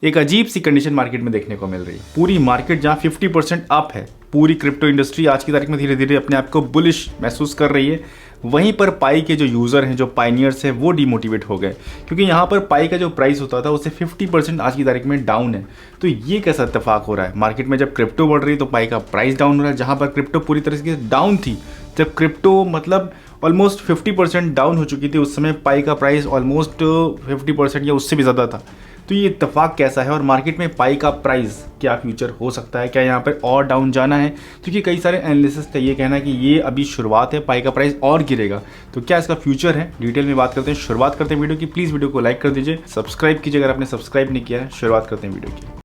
एक अजीब सी condition market में देखने को मिल रही है। पूरी मार्केट जहां 50% अप है, पूरी क्रिप्टो इंडस्ट्री आज की तारीख में धीरे धीरे अपने आप को बुलिश महसूस कर रही है, वहीं पर पाई के जो यूज़र हैं, जो पाइनियर्स हैं, वो डिमोटिवेट हो गए क्योंकि यहाँ पर पाई का जो प्राइस होता था उससे 50% आज की तारीख में डाउन है। तो ये कैसा इत्तेफाक हो रहा है? मार्केट में जब क्रिप्टो बढ़ रही है तो पाई का प्राइस डाउन हो रहा है, जहाँ पर क्रिप्टो पूरी तरह से डाउन थी, जब क्रिप्टो मतलब ऑलमोस्ट 50% डाउन हो चुकी थी, उस समय पाई का प्राइस ऑलमोस्ट 50% या उससे भी ज़्यादा था। तो ये इत्तेफाक कैसा है और मार्केट में पाई का प्राइस क्या फ्यूचर हो सकता है? क्या यहाँ पर और डाउन जाना है? क्योंकि कई सारे एनालिसिस का ये कहना है कि ये अभी शुरुआत है, पाई का प्राइस और गिरेगा। तो क्या इसका फ्यूचर है? डिटेल में बात करते हैं। शुरुआत करते हैं वीडियो की। प्लीज़ वीडियो को लाइक कर दीजिए, सब्सक्राइब कीजिए अगर आपने सब्सक्राइब नहीं किया है। शुरुआत करते हैं वीडियो की।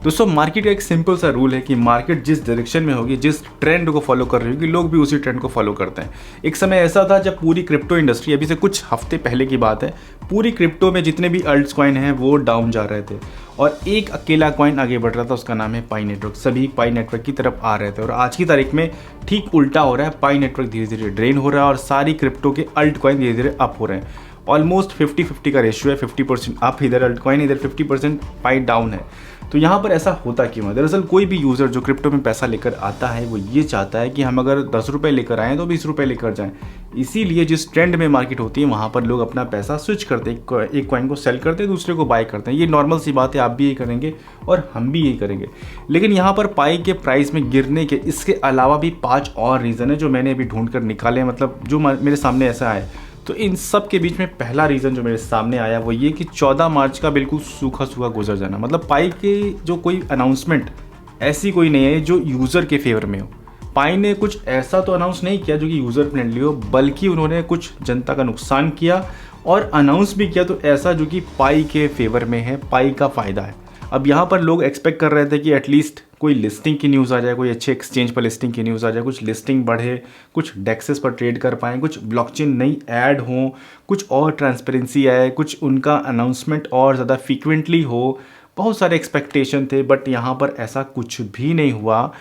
दोस्तों, मार्केट का एक सिंपल सा रूल है कि मार्केट जिस डायरेक्शन में होगी, जिस ट्रेंड को फॉलो कर रही होगी, लोग भी उसी ट्रेंड को फॉलो करते हैं। एक समय ऐसा था जब पूरी क्रिप्टो इंडस्ट्री, अभी से कुछ हफ्ते पहले की बात है, पूरी क्रिप्टो में जितने भी अल्ट्स कॉइन हैं वो डाउन जा रहे थे और एक अकेला कॉइन आगे बढ़ रहा था, उसका नाम है पाई नेटवर्क। सभी पाई नेटवर्क की तरफ आ रहे थे और आज की तारीख में ठीक उल्टा हो रहा है। पाई नेटवर्क धीरे धीरे ड्रेन हो रहा है और सारी क्रिप्टो के अल्ट कॉइन धीरे धीरे अप हो रहे हैं। ऑलमोस्ट 50-50 का रेशियो है, 50% अप इधर अल्ट कॉइन, इधर 50% पाई डाउन है। तो यहाँ पर ऐसा होता क्यों है? दरअसल कोई भी यूज़र जो क्रिप्टो में पैसा लेकर आता है वो ये चाहता है कि हम अगर 10 रुपये लेकर आएँ तो 20 रुपये लेकर जाएँ। इसीलिए जिस ट्रेंड में मार्केट होती है वहाँ पर लोग अपना पैसा स्विच करते हैं, एक कॉइन को सेल करते हैं, दूसरे को बाय करते हैं। ये नॉर्मल सी बात है, आप भी यही करेंगे और हम भी यही करेंगे। लेकिन यहाँ पर पाई के प्राइस में गिरने के इसके अलावा भी 5 और रीज़न है जो मैंने अभी ढूंढ कर निकाले हैं, मतलब जो मेरे सामने ऐसा है। तो इन सब के बीच में पहला रीज़न जो मेरे सामने आया वो ये कि 14 मार्च का बिल्कुल सूखा सूखा गुजर जाना। मतलब पाई के जो कोई अनाउंसमेंट ऐसी कोई नहीं है जो यूज़र के फेवर में हो। पाई ने कुछ ऐसा तो अनाउंस नहीं किया जो कि यूज़र फ्रेंडली हो, बल्कि उन्होंने कुछ जनता का नुकसान किया और अनाउंस भी किया तो ऐसा जो कि पाई के फेवर में है, पाई का फ़ायदा है। अब यहाँ पर लोग एक्सपेक्ट कर रहे थे कि एटलीस्ट कोई लिस्टिंग की न्यूज़ आ जाए, कोई अच्छे एक्सचेंज पर लिस्टिंग की न्यूज़ आ जाए, कुछ लिस्टिंग बढ़े, कुछ डेक्सेस पर ट्रेड कर पाएँ, कुछ ब्लॉकचेन नई ऐड हो, कुछ और ट्रांसपेरेंसी आए, कुछ उनका अनाउंसमेंट और ज़्यादा फ्रीक्वेंटली हो। बहुत सारे एक्सपेक्टेशन थे, बट यहाँ पर ऐसा कुछ भी नहीं हुआ।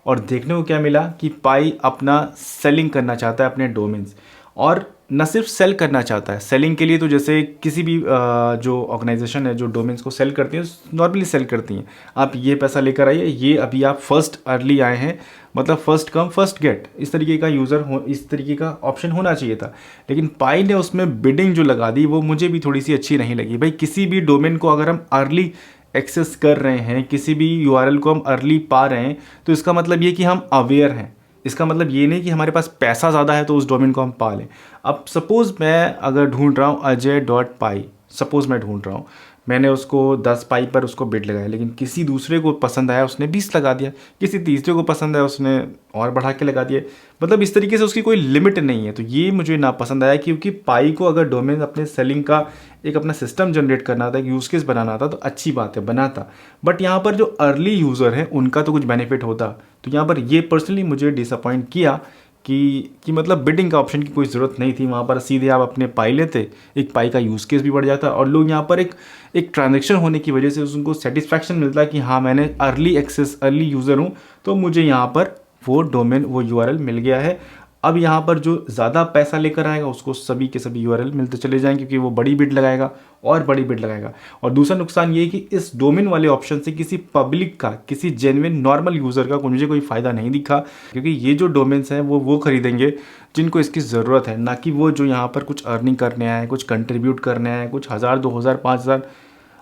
और देखने को क्या मिला कि पाई अपना सेलिंग करना चाहता है अपने डोमेन्स, और न सिर्फ सेल करना चाहता है। सेलिंग के लिए तो जैसे किसी भी जो ऑर्गेनाइजेशन है जो डोमेन्स को सेल करती है नॉर्मली सेल करती हैं, आप ये पैसा लेकर आइए, ये अभी आप फर्स्ट अर्ली आए हैं, मतलब फर्स्ट कम फर्स्ट गेट, इस तरीके का यूज़र हो, इस तरीके का ऑप्शन होना चाहिए था। लेकिन पाई ने उसमें बिडिंग जो लगा दी वो मुझे भी थोड़ी सी अच्छी नहीं लगी। भाई, किसी भी डोमेन को अगर हम अर्ली एक्सेस कर रहे हैं, किसी भी यूआरएल को हम अर्ली पा रहे हैं, तो इसका मतलब ये कि हम अवेयर हैं। इसका मतलब ये नहीं कि हमारे पास पैसा ज़्यादा है तो उस डोमेन को हम पा लें। अब सपोज़ मैं अगर ढूंढ रहा हूँ अजय.पाई, सपोज़ मैं ढूंढ रहा हूँ, मैंने उसको 10 पाई पर उसको बिड लगाया, लेकिन किसी दूसरे को पसंद आया उसने 20 लगा दिया, किसी तीसरे को पसंद आया उसने और बढ़ा के लगा दिया। मतलब इस तरीके से उसकी कोई लिमिट नहीं है। तो ये मुझे ना पसंद आया, क्योंकि पाई को अगर डोमेन अपने सेलिंग का एक अपना सिस्टम जनरेट करना था, एक यूज़ केस बनाना था, तो अच्छी बात है, बनाता। बट यहाँ पर जो अर्ली यूज़र है उनका तो कुछ बेनिफिट होता। तो यहाँ पर ये पर्सनली मुझे डिसअपॉइंट किया कि मतलब बिडिंग का ऑप्शन की कोई ज़रूरत नहीं थी। वहाँ पर सीधे आप अपने पाई लेते, एक पाई का यूज़ केस भी बढ़ जाता और लोग यहाँ पर एक ट्रांजेक्शन होने की वजह से उनको सेटिस्फैक्शन मिलता है कि हाँ, मैंने अर्ली एक्सेस, अर्ली यूज़र हूँ, तो मुझे यहाँ पर वो डोमेन, वो यूआरएल मिल गया है। अब यहाँ पर जो ज़्यादा पैसा लेकर आएगा उसको सभी के सभी यूआरएल मिलते चले जाएंगे, क्योंकि वो बड़ी बिड लगाएगा और बड़ी बिड लगाएगा। और दूसरा नुकसान ये है कि इस डोमेन वाले ऑप्शन से किसी पब्लिक का, किसी जेन्युइन नॉर्मल यूज़र का मुझे कोई फ़ायदा नहीं दिखा, क्योंकि ये जो डोमेन्स हैं वो खरीदेंगे जिनको इसकी ज़रूरत है, ना कि वो जो यहाँ पर कुछ अर्निंग करने आए, कुछ कंट्रीब्यूट करने आए, कुछ 1000, 2000, 5000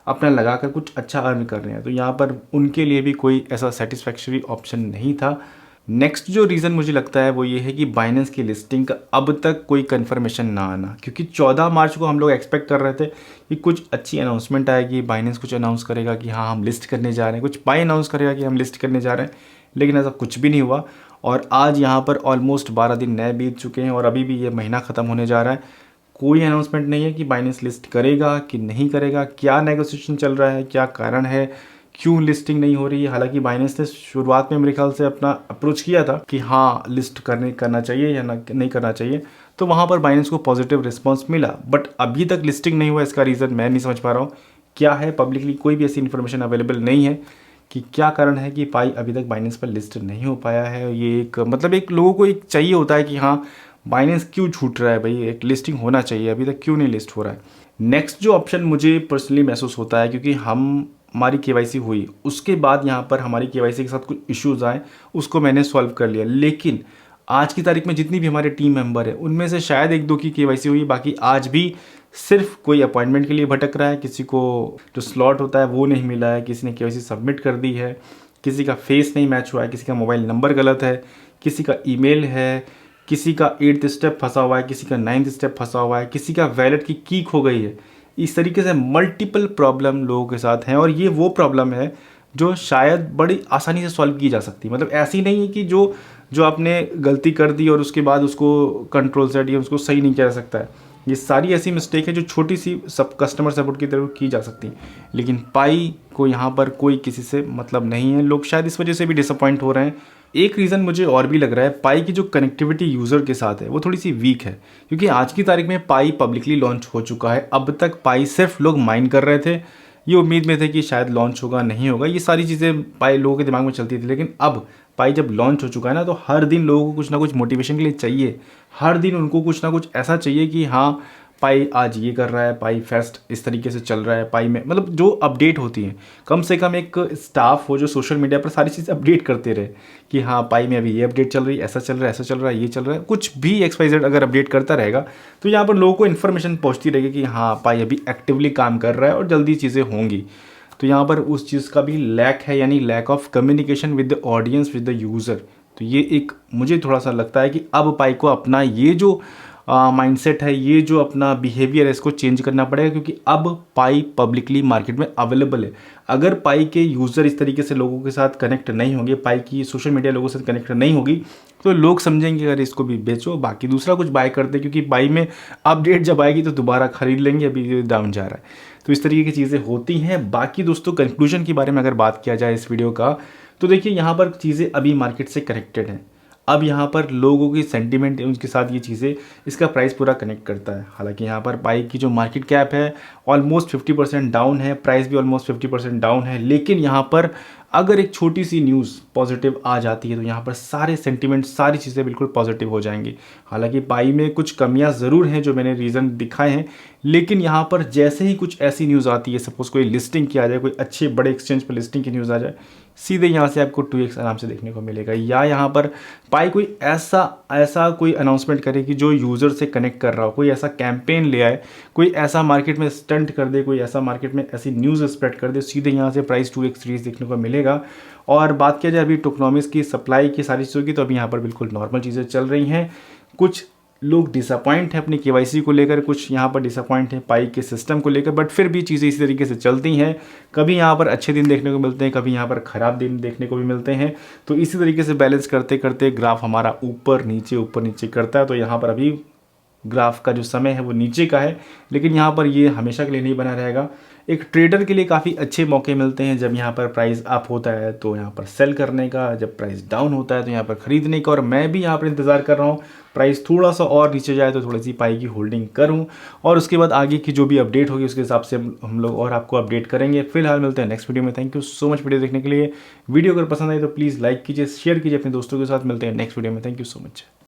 अपना लगा कर कुछ अच्छा अर्न कर रहे हैं। तो यहाँ पर उनके लिए भी कोई ऐसा सेटिस्फैक्टरी ऑप्शन नहीं था। नेक्स्ट जो रीज़न मुझे लगता है वो ये है कि बाइनेंस की लिस्टिंग का अब तक कोई कंफर्मेशन ना आना, क्योंकि 14 मार्च को हम लोग एक्सपेक्ट कर रहे थे कि कुछ अच्छी अनाउंसमेंट आएगी, बाइनेंस कुछ अनाउंस करेगा कि हाँ हम लिस्ट करने जा रहे हैं, कुछ पाई अनाउंस करेगा कि हम लिस्ट करने जा रहे हैं, लेकिन ऐसा कुछ भी नहीं हुआ। और आज यहाँ पर ऑलमोस्ट 12 दिन नए बीत चुके हैं और अभी भी ये महीना ख़त्म होने जा रहा है, कोई अनाउंसमेंट नहीं है कि बाइनेंस लिस्ट करेगा कि नहीं करेगा, क्या नेगोशिएशन चल रहा है, क्या कारण है, क्यों लिस्टिंग नहीं हो रही है। हालांकि बाइनेंस ने शुरुआत में मेरे ख्याल से अपना अप्रोच किया था कि हाँ लिस्ट करना चाहिए या नहीं करना चाहिए, तो वहाँ पर बाइनेंस को पॉजिटिव रिस्पांस मिला। बट अभी तक लिस्टिंग नहीं हुआ, इसका रीज़न मैं नहीं समझ पा रहा हूँ क्या है। पब्लिकली कोई भी ऐसी इन्फॉर्मेशन अवेलेबल नहीं है कि क्या कारण है कि पाई अभी तक बाइनेंस पर लिस्ट नहीं हो पाया है। ये एक मतलब एक लोगों को एक चाहिए होता है कि हाँ बाइनेंस क्यों छूट रहा है भाई, एक लिस्टिंग होना चाहिए, अभी तक क्यों नहीं लिस्ट हो रहा है। नेक्स्ट जो ऑप्शन मुझे पर्सनली महसूस होता है, क्योंकि हमारी केवाईसी हुई, उसके बाद यहाँ पर हमारी केवाईसी के साथ कुछ इश्यूज आए, उसको मैंने सॉल्व कर लिया, लेकिन आज की तारीख में जितनी भी हमारे टीम मेंबर है उनमें से शायद एक दो की केवाईसी हुई, बाकी आज भी सिर्फ कोई अपॉइंटमेंट के लिए भटक रहा है, किसी को जो स्लॉट होता है वो नहीं मिला है, किसी ने केवाईसी सबमिट कर दी है, किसी का फेस नहीं मैच हुआ है, किसी का मोबाइल नंबर गलत है, किसी का ईमेल है, किसी का 8th स्टेप फंसा हुआ है, किसी का 9th स्टेप फंसा हुआ है, किसी का वैलेट की की खो गई है। इस तरीके से मल्टीपल प्रॉब्लम लोगों के साथ हैं, और ये वो प्रॉब्लम है जो शायद बड़ी आसानी से सॉल्व की जा सकती है। मतलब ऐसी नहीं है कि जो जो आपने गलती कर दी और उसके बाद उसको कंट्रोल सेट या उसको सही नहीं किया जा सकता है। ये सारी ऐसी मिस्टेक है जो छोटी सी सब कस्टमर सपोर्ट की तरफ की जा सकती है, लेकिन पाई को यहाँ पर कोई किसी से मतलब नहीं है। लोग शायद इस वजह से भी डिसअपॉइंट हो रहे हैं। एक रीज़न मुझे और भी लग रहा है, पाई की जो कनेक्टिविटी यूज़र के साथ है वो थोड़ी सी वीक है, क्योंकि आज की तारीख में पाई पब्लिकली लॉन्च हो चुका है। अब तक पाई सिर्फ लोग माइन कर रहे थे, ये उम्मीद में थे कि शायद लॉन्च होगा, नहीं होगा, ये सारी चीज़ें पाई लोगों के दिमाग में चलती थी। लेकिन अब पाई जब लॉन्च हो चुका है ना, तो हर दिन लोगों को कुछ ना कुछ मोटिवेशन के लिए चाहिए, हर दिन उनको कुछ ना कुछ ऐसा चाहिए कि हाँ पाई आज ये कर रहा है, पाई फेस्ट इस तरीके से चल रहा है, पाई में मतलब जो अपडेट होती है, कम से कम एक स्टाफ हो जो सोशल मीडिया पर सारी चीज़ें अपडेट करते रहे कि हाँ पाई में अभी ये अपडेट चल रही है, ऐसा चल रहा है, ऐसा चल रहा है, ये चल रहा है, कुछ भी XYZ अगर अपडेट करता रहेगा तो यहाँ पर लोगों को इन्फॉर्मेशन पहुँचती रहेगी कि हाँ पाई अभी एक्टिवली काम कर रहा है और जल्दी चीज़ें होंगी। तो यहाँ पर उस चीज़ का भी लैक है, यानी lack of communication with the audience, with the user. तो ये एक मुझे थोड़ा सा लगता है कि अब पाई को अपना ये जो माइंडसेट है, ये जो अपना बिहेवियर है, इसको चेंज करना पड़ेगा, क्योंकि अब पाई पब्लिकली मार्केट में अवेलेबल है। अगर पाई के यूज़र इस तरीके से लोगों के साथ कनेक्ट नहीं होंगे, पाई की सोशल मीडिया लोगों से कनेक्ट नहीं होगी, तो लोग समझेंगे अगर इसको भी बेचो, बाकी दूसरा कुछ बाय कर दे, क्योंकि पाई में अपडेट जब आएगी तो दोबारा खरीद लेंगे, अभी डाउन जा रहा है। तो इस तरीके की चीज़ें होती हैं। बाकी दोस्तों कंक्लूजन के बारे में अगर बात किया जाए इस वीडियो का, तो देखिए यहाँ पर चीज़ें अभी मार्केट से कनेक्टेड हैं। अब यहाँ पर लोगों की सेंटीमेंट है, उनके साथ ये चीज़ें, इसका प्राइस पूरा कनेक्ट करता है। हालांकि यहाँ पर पाई की जो मार्केट कैप है ऑलमोस्ट 50% डाउन है, प्राइस भी ऑलमोस्ट 50% डाउन है, लेकिन यहाँ पर अगर एक छोटी सी न्यूज़ पॉजिटिव आ जाती है तो यहाँ पर सारे सेंटीमेंट, सारी चीज़ें बिल्कुल पॉजिटिव हो जाएंगी। हालांकि पाई में कुछ कमियां ज़रूर हैं जो मैंने रीज़न दिखाए हैं, लेकिन यहाँ पर जैसे ही कुछ ऐसी न्यूज़ आती है, सपोज़ कोई लिस्टिंग किया जाए, कोई अच्छे बड़े एक्सचेंज पर लिस्टिंग की न्यूज़ आ जाए, सीधे यहाँ से आपको 2x आराम से देखने को मिलेगा। या यहाँ पर पाई कोई ऐसा कोई अनाउंसमेंट करे कि जो यूज़र से कनेक्ट कर रहा हो, कोई ऐसा कैंपेन ले आए, कोई ऐसा मार्केट में स्टंट कर दे, कोई ऐसा मार्केट में ऐसी न्यूज़ स्प्रेड कर दे, सीधे यहाँ से प्राइस 2x 3x देखने को मिलेगा। और बात किया जाए अभी टोकनॉमिक्स की, सप्लाई की, सारी चीज़ों की, तो अभी यहाँ पर बिल्कुल नॉर्मल चीज़ें चल रही हैं। कुछ लोग डिसअपॉइंट हैं अपनी केवाईसी को लेकर, कुछ यहाँ पर डिसअपॉइंट हैं पाई के सिस्टम को लेकर, बट फिर भी चीज़ें इसी तरीके से चलती हैं। कभी यहाँ पर अच्छे दिन देखने को मिलते हैं, कभी यहाँ पर ख़राब दिन देखने को भी मिलते हैं। तो इसी तरीके से बैलेंस करते करते ग्राफ हमारा ऊपर नीचे करता है। तो यहाँ पर अभी ग्राफ का जो समय है वो नीचे का है, लेकिन यहाँ पर ये हमेशा के लिए नहीं बना रहेगा। एक ट्रेडर के लिए काफ़ी अच्छे मौके मिलते हैं, जब यहाँ पर प्राइस अप होता है तो यहाँ पर सेल करने का, जब प्राइस डाउन होता है तो यहाँ पर ख़रीदने का। और मैं भी यहाँ पर इंतज़ार कर रहा हूँ प्राइस थोड़ा सा और नीचे जाए तो थोड़ी सी पाई की होल्डिंग करूँ, और उसके बाद आगे की जो भी अपडेट होगी उसके हिसाब से हम लोग और आपको अपडेट करेंगे। फिलहाल मिलते हैं नेक्स्ट वीडियो में। Thank you so much video देखने के लिए। वीडियो अगर पसंद आई तो प्लीज़ लाइक कीजिए, शेयर कीजिए अपने दोस्तों के साथ। मिलते हैं नेक्स्ट वीडियो में। Thank you so much.